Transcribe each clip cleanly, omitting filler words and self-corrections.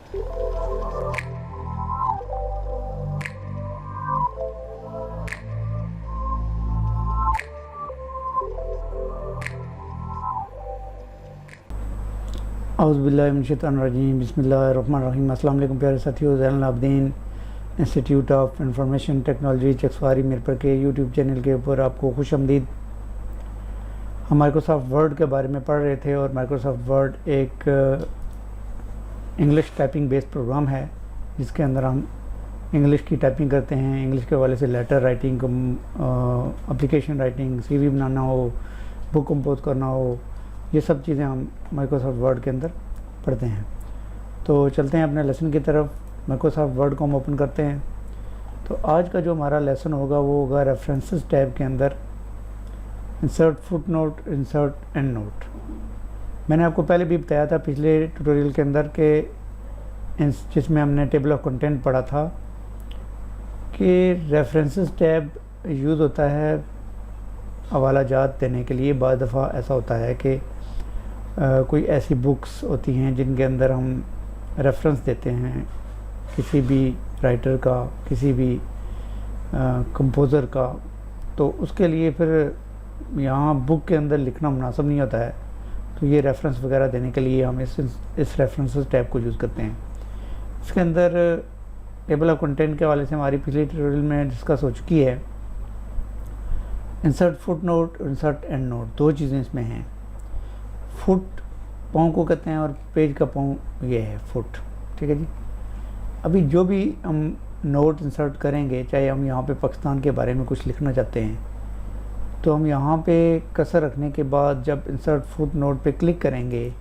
औज़ुबिल्लाहिमिनश्शैतानिर्रजीम बिस्मिल्लाहिर्रहमानिर्रहीम। अस्सलाम वालेकुम प्यारे साथियों। Zainul Abidin institute of information technology Chaksawari Mirpur के यूट्यूब चैनल के ऊपर आपको खुश आमदीद। हम माइक्रोसॉफ्ट वर्ड के बारे में पढ़ रहे थे और माइक्रोसॉफ्ट वर्ड एक इंग्लिश टाइपिंग बेस्ड प्रोग्राम है जिसके अंदर हम इंग्लिश की टाइपिंग करते हैं। इंग्लिश के हवाले से letter writing, application writing, CV बनाना हो, बुक कंपोज करना हो, ये सब चीज़ें हम माइक्रोसॉफ्ट वर्ड के अंदर पढ़ते हैं। तो चलते हैं अपने लेसन की तरफ। माइक्रोसॉफ्ट वर्ड को हम ओपन करते हैं। तो आज का जो हमारा लेसन होगा वो होगा रेफरेंसेस टैब के अंदर insert foot note, insert and note. मैंने आपको पहले भी बताया था पिछले ट्यूटोरियल के अंदर के जिसमें हमने टेबल ऑफ कंटेंट पढ़ा था कि रेफरेंसेस टैब यूज़ होता है हवाला जात देने के लिए। बाद दफ़ा ऐसा होता है कि कोई ऐसी बुक्स होती हैं जिनके अंदर हम रेफरेंस देते हैं किसी भी राइटर का, किसी भी कंपोज़र का, तो उसके लिए फिर यहाँ बुक के अंदर लिखना मुनासिब नहीं होता है। तो ये रेफरेंस वगैरह देने के लिए हम इस रेफरेंसेस टैब को यूज़ करते हैं। इसके अंदर टेबल ऑफ कंटेंट के हवाले से हमारी पिछले ट्यूटोरियल में डिस्कस हो चुकी है। Insert foot note, insert and note, दो चीज़ें इसमें हैं। फुट पाँव को कहते हैं और पेज का पाँव ये है फुट, ठीक है जी। अभी जो भी हम नोट इंसर्ट करेंगे, चाहे हम यहाँ पे पाकिस्तान के बारे में कुछ लिखना चाहते हैं, तो हम यहाँ पे कसर रखने के बाद जब इंसर्ट फुट नोट पे क्लिक करेंगे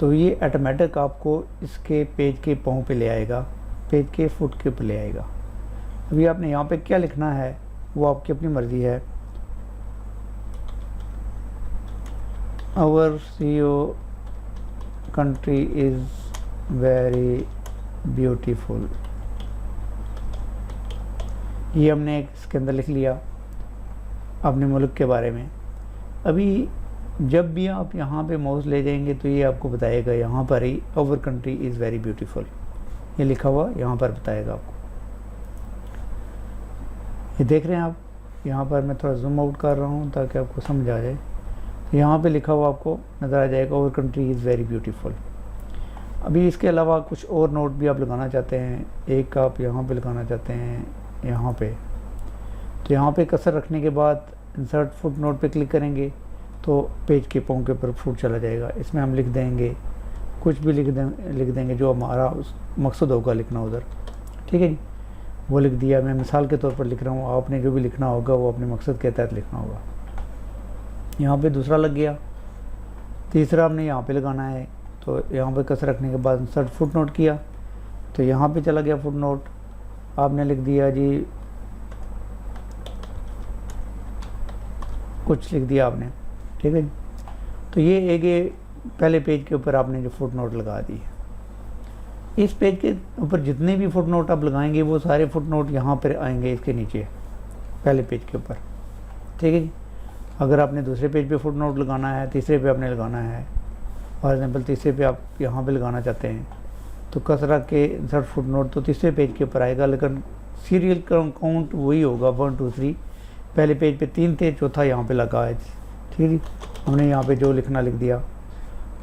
तो ये ऑटोमेटिक आपको इसके पेज के पाँव पे ले आएगा, पेज के फुट के ऊपर ले आएगा। अभी आपने यहाँ पे क्या लिखना है वो आपकी अपनी मर्ज़ी है। Our CEO country is very beautiful, ये हमने इसके अंदर लिख लिया अपने मुल्क के बारे में। अभी जब भी आप यहाँ पे माउस ले जाएंगे तो ये आपको बताएगा यहाँ पर ही our country is very beautiful, ये लिखा हुआ यहाँ पर बताएगा आपको। ये देख रहे हैं आप, यहाँ पर मैं थोड़ा जूम आउट कर रहा हूँ ताकि आपको समझ आ जाए। तो यहाँ पे लिखा हुआ आपको नज़र आ जाएगा our country is very beautiful. अभी इसके अलावा कुछ और नोट भी आप लगाना चाहते हैं, एक आप यहाँ पे लगाना चाहते हैं यहाँ पे, तो यहाँ पे कसर रखने के बाद इंसर्ट फुट नोट पे क्लिक करेंगे तो पेज के पाँव के ऊपर फुट चला जाएगा। इसमें हम लिख देंगे, कुछ भी लिख देंगे जो हमारा उस मकसद होगा लिखना उधर, ठीक है जी। वो लिख दिया, मैं मिसाल के तौर पर लिख रहा हूँ, आपने जो भी लिखना होगा वो अपने मकसद के तहत लिखना होगा। यहाँ पे दूसरा लग गया, तीसरा हमने यहाँ पे लगाना है। तो यहाँ पे कसर रखने के बाद इंसर्ट फुट नोट किया तो यहाँ पे चला गया फुट नोट। आपने लिख दिया जी, कुछ लिख दिया आपने, ठीक है जी। तो ये एक पहले पेज के ऊपर आपने जो फुट नोट लगा दी है। इस पेज के ऊपर जितने भी फुट नोट आप लगाएंगे वो सारे फुट नोट यहाँ पर आएंगे इसके नीचे पहले पेज के ऊपर, ठीक है जी। अगर आपने दूसरे पेज पे फुट नोट लगाना है, तीसरे पे आपने लगाना है, फॉर एग्जांपल तीसरे पे आप यहाँ पे लगाना चाहते हैं तो कसरा के इंसर्ट फुट नोट तो तीसरे पेज के ऊपर आएगा, लेकिन सीरियल काउंट वही होगा 1 2 3। पहले पेज पे 3 थे, चौथा यहाँ पे लगा है, ठीक है जी। हमने यहाँ पे जो लिखना लिख दिया।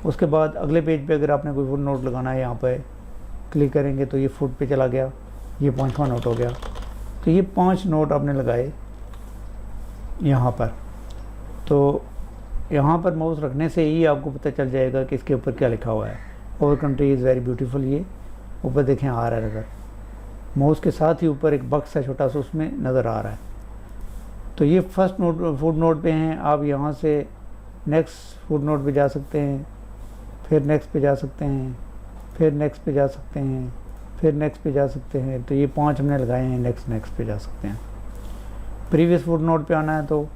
उसके बाद अगले पेज पे अगर आपने कोई फुट नोट लगाना है, यहाँ पर क्लिक करेंगे तो ये फुट पे चला गया, ये 5वां नोट हो गया। तो ये 5 नोट आपने लगाए यहाँ पर। तो यहाँ पर माउस रखने से ही आपको पता चल जाएगा कि इसके ऊपर क्या लिखा हुआ है। Our country is very beautiful, ये ऊपर देखें आ रहा है नज़र, माउस के साथ ही ऊपर एक बक्स है छोटा सा, उसमें नज़र आ रहा है। तो ये फर्स्ट नोट फुट नोट पे हैं। आप यहाँ से नेक्स्ट फुट नोट पे जा सकते हैं, फिर नेक्स्ट पे जा सकते हैं, फिर नेक्स्ट पे जा सकते हैं, फिर नेक्स्ट पे जा सकते हैं। तो ये 5 हमने लगाए हैं, नेक्स्ट पे जा सकते हैं। प्रीवियस फुट नोट पे आना है तो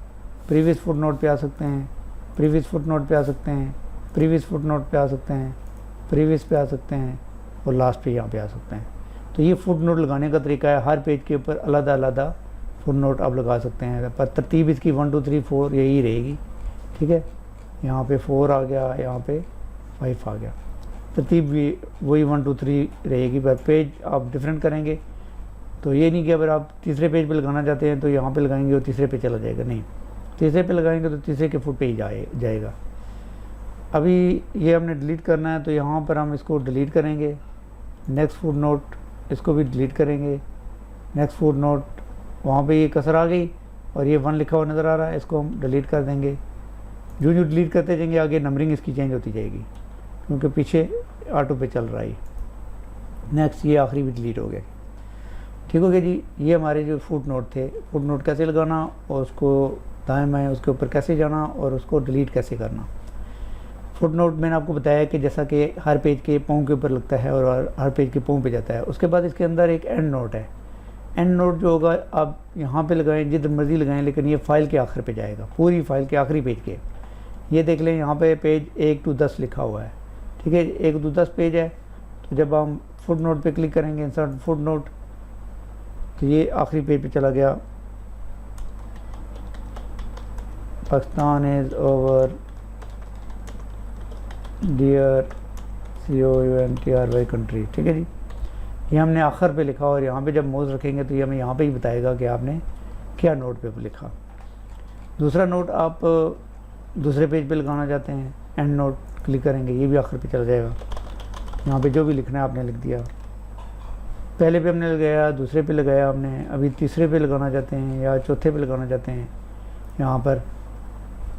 प्रीवियस फुट नोट पे आ सकते हैं, प्रीवियस फुट नोट पे आ सकते हैं, प्रीवियस फुट नोट पे आ सकते हैं, प्रीवियस पे आ सकते हैं और लास्ट पे यहाँ पे आ सकते हैं। तो ये फुट नोट लगाने का तरीका है। हर पेज के ऊपर अलग-अलग फुट नोट आप लगा सकते हैं, पर तरतीब इसकी 1 2 3 4 यही रहेगी, ठीक है। यहाँ पे 4 आ गया, यहाँ पे 5 आ गया। तरतीब भी वही 1 2 3 रहेगी, पर पेज आप डिफरेंट करेंगे। तो ये नहीं कि अगर आप तीसरे पेज पे लगाना चाहते हैं तो यहाँ पे लगाएंगे और तीसरे पे चला जाएगा, नहीं, तीसरे पे लगाएंगे तो तीसरे के फुट पे ही जाएगा। अभी ये हमने डिलीट करना है, तो यहाँ पर हम इसको डिलीट करेंगे। नेक्स्ट फुट नोट, इसको भी डिलीट करेंगे। नेक्स्ट फुट नोट, वहाँ पे ये कसर आ गई और ये 1 लिखा हुआ नज़र आ रहा है, इसको हम डिलीट कर देंगे। जो जो डिलीट करते जाएंगे आगे नंबरिंग इसकी चेंज होती जाएगी, क्योंकि पीछे ऑटो पे चल रहा है। नेक्स्ट, ये आखिरी भी डिलीट हो गया। ठीक हो गया जी। ये हमारे जो फुट नोट थे, फुट नोट कैसे लगाना और उसको दाएं बाएं उसके ऊपर कैसे जाना और उसको डिलीट कैसे करना। फुट नोट मैंने आपको बताया कि जैसा कि हर पेज के पाँव के ऊपर लगता है और हर पेज के पाँव पे जाता है। उसके बाद इसके अंदर एक एंड नोट है। एंड नोट जो होगा आप यहाँ पे लगाएं, जिधर मर्जी लगाएं, लेकिन ये फाइल के आखिर पे जाएगा, पूरी फाइल के आखिरी पेज के। ये देख लें, यहाँ पे पेज 1 to 10 लिखा हुआ है। ठीक है, 1 to 10 पेज है। तो जब हम फुट नोट पे क्लिक करेंगे, इंसर्ट फुट नोट, तो ये आखिरी पेज पे चला गया। Pakistan is over dear COUNTRY country. ठीक है जी, ये हमने आखिर पे लिखा और यहाँ पे जब मोज रखेंगे तो ये हमें यहाँ पे ही बताएगा कि आपने क्या नोट पे लिखा। दूसरा नोट आप दूसरे पेज पे लगाना चाहते हैं, एंड नोट क्लिक करेंगे, ये भी आखिर पे चला जाएगा। यहाँ पे जो भी लिखना है आपने लिख दिया। पहले पे हमने लगाया, दूसरे पे लगाया हमने, अभी तीसरे पे लगाना चाहते हैं या चौथे पे लगाना चाहते हैं। यहाँ पर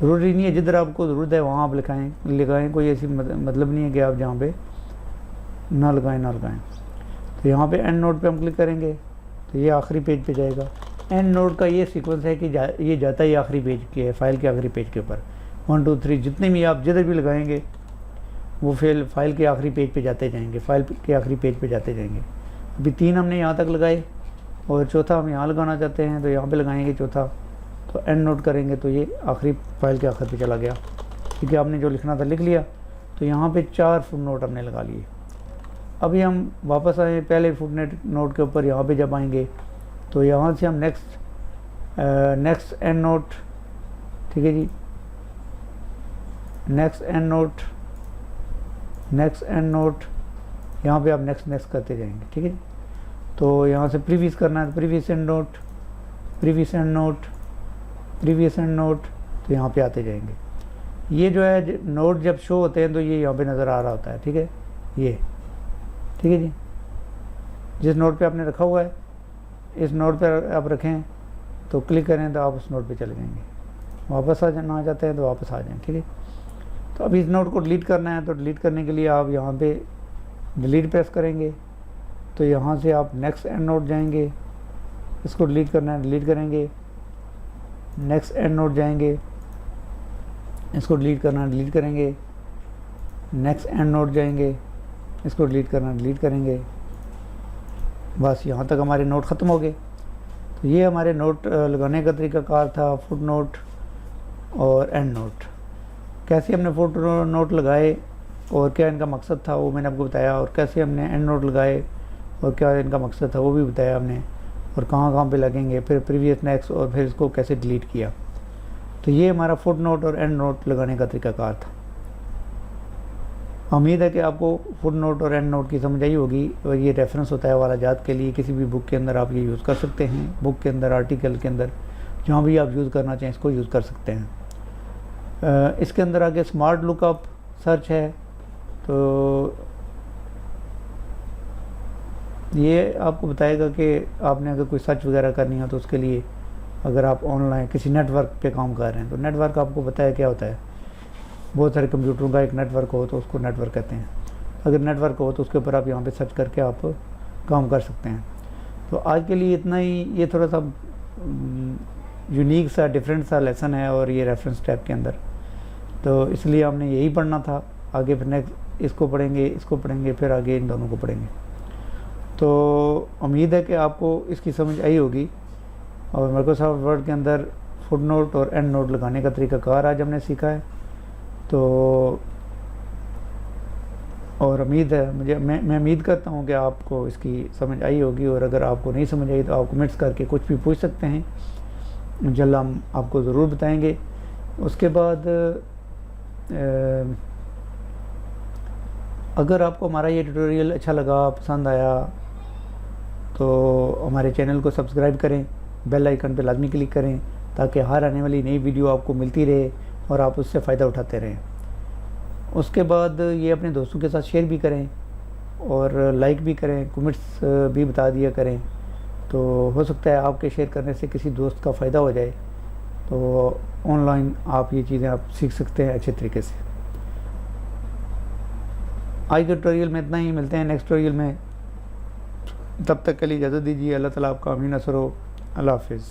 ज़रूरी नहीं है, जिधर आपको ज़रूरत है वहाँ आप लगाएँ, कोई ऐसी मतलब नहीं है कि आप जहाँ पे ना लगाएं। तो यहाँ पे एंड नोट पे हम क्लिक करेंगे तो ये आखिरी पेज पे जाएगा। एंड नोट का ये सीक्वेंस है कि ये जाता ही आखिरी पेज के, फाइल के आखिरी पेज के ऊपर। 1 2 3 जितने भी आप जिधर भी लगाएंगे वो फाइल के आखिरी पेज पे जाते जाएंगे, फाइल के आखिरी पेज पे जाते जाएंगे। अभी 3 हमने यहाँ तक लगाए और चौथा हम यहाँ लगाना चाहते हैं, तो यहाँ पे लगाएंगे चौथा। तो एंड नोट करेंगे तो ये आखिरी फाइल के आखिर पे चला गया। ठीक है, आपने जो लिखना था लिख लिया। तो यहाँ पे 4 फुट नोट हमने लगा लिए। अभी हम वापस आए पहले फुट नोट के ऊपर, यहाँ पे जब आएंगे तो यहाँ से हम नेक्स्ट एंड नोट, ठीक है जी, नेक्स्ट एंड नोट, यहाँ पे आप नेक्स्ट करते जाएंगे। ठीक है जी, तो यहाँ से प्रीवियस करना है, प्रीवियस एंड नोट, तो यहाँ पे आते जाएंगे। ये जो है नोट जब शो होते हैं तो ये यहाँ पे नज़र आ रहा होता है। ठीक है, ये ठीक है जी, जिस नोट पे आपने रखा हुआ है इस नोट पे आप रखें तो क्लिक करें तो आप उस नोट पे चले जाएंगे। वापस आ जाते हैं तो वापस आ जाएं। ठीक है, तो अब इस नोट को डिलीट करना है, तो डिलीट करने के लिए आप यहाँ पे डिलीट प्रेस करेंगे तो यहाँ से आप नेक्स्ट एंड नोट जाएंगे, इसको डिलीट करना है, डिलीट करेंगे। नेक्स्ट एंड नोट जाएंगे, इसको डिलीट करना है, डिलीट करेंगे। नेक्स्ट एंड नोट जाएंगे, इसको डिलीट करना, डिलीट करेंगे। बस यहाँ तक हमारे नोट ख़त्म हो गए। तो ये हमारे नोट लगाने का तरीक़ाकार था, फुट नोट और एंड नोट। कैसे हमने फुट नोट लगाए और क्या इनका मकसद था वो मैंने आपको बताया, और कैसे हमने एंड नोट लगाए और क्या इनका मकसद था वो भी बताया हमने, और कहाँ पे लगेंगे, फिर प्रीवियस नेक्स्ट, और फिर इसको कैसे डिलीट किया। तो ये हमारा फुट नोट और एंड नोट लगाने का तरीक़ाकार था। उम्मीद है कि आपको फुट नोट और एंड नोट की समझ आई होगी। और ये रेफरेंस होता है वालाजात के लिए, किसी भी बुक के अंदर आप ये यूज़ कर सकते हैं, बुक के अंदर, आर्टिकल के अंदर, जहाँ भी आप यूज़ करना चाहें इसको यूज़ कर सकते हैं। इसके अंदर आगे स्मार्ट लुकअप सर्च है, तो ये आपको बताएगा कि आपने अगर कोई सर्च वगैरह करनी हो तो उसके लिए अगर आप ऑनलाइन किसी नेटवर्क पे काम कर रहे हैं तो नेटवर्क आपको बताया क्या होता है। बहुत सारे कंप्यूटरों का एक नेटवर्क हो तो उसको नेटवर्क कहते हैं। अगर नेटवर्क हो तो उसके ऊपर आप यहाँ पे सर्च करके आप काम कर सकते हैं। तो आज के लिए इतना ही। ये थोड़ा सा यूनिक सा, डिफरेंट सा लेसन है और ये रेफरेंस टैब के अंदर, तो इसलिए हमने यही पढ़ना था। आगे फिर नेक्स्ट इसको पढ़ेंगे, फिर आगे इन दोनों को पढ़ेंगे। तो उम्मीद है कि आपको इसकी समझ आई होगी। और माइक्रोसॉफ्ट वर्ड के अंदर फुट नोट और एंड नोट लगाने का तरीक़ाकार आज हमने सीखा है। तो और उम्मीद है मैं उम्मीद करता हूँ कि आपको इसकी समझ आई होगी। और अगर आपको नहीं समझ आई तो आप कमेंट्स करके कुछ भी पूछ सकते हैं, इंशाल्लाह हम आपको ज़रूर बताएंगे। उसके बाद अगर आपको हमारा ये ट्यूटोरियल अच्छा लगा, पसंद आया, तो हमारे चैनल को सब्सक्राइब करें, बेल आइकन पर लाजमी क्लिक करें ताकि हर आने वाली नई वीडियो आपको मिलती रहे और आप उससे फ़ायदा उठाते रहें। उसके बाद ये अपने दोस्तों के साथ शेयर भी करें और लाइक भी करें, कमेंट्स भी बता दिया करें। तो हो सकता है आपके शेयर करने से किसी दोस्त का फ़ायदा हो जाए, तो ऑनलाइन आप ये चीज़ें आप सीख सकते हैं अच्छे तरीके से। आज के ट्यूटोरियल में इतना ही, मिलते हैं नेक्स्ट ट्यूटोरियल में। तब तक के लिए इजाज़त दीजिए। अल्लाह ताला आपका आमीन असर हो। अल्लाह हाफिज़।